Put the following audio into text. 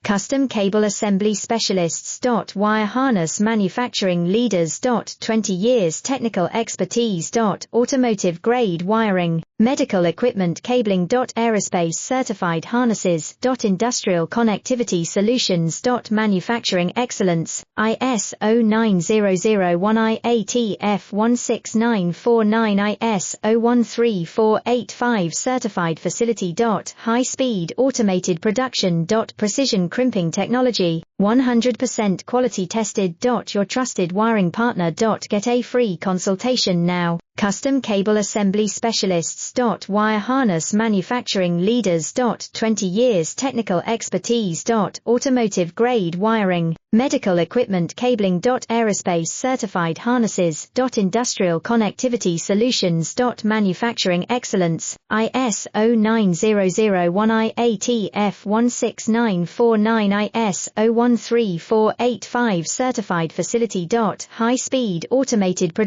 Custom Cable Assembly Specialists. Wire Harness Manufacturing Leaders. 20 years technical expertise. Automotive grade wiring, medical equipment cabling. Aerospace certified harnesses. Industrial connectivity solutions. Manufacturing excellence, ISO 9001-AIT F16949 ISO 13485 certified facility. High speed automated production. Precision crimping technology, 100% quality tested. Your trusted wiring partner. Get a free consultation now. Custom Cable Assembly Specialists. Wire Harness Manufacturing Leaders. 20 years technical expertise. Automotive grade wiring, medical equipment cabling. Aerospace certified harnesses. Industrial connectivity solutions. Manufacturing excellence, ISO 9001-AIT F16949 ISO 13485 certified facility. High speed automated production.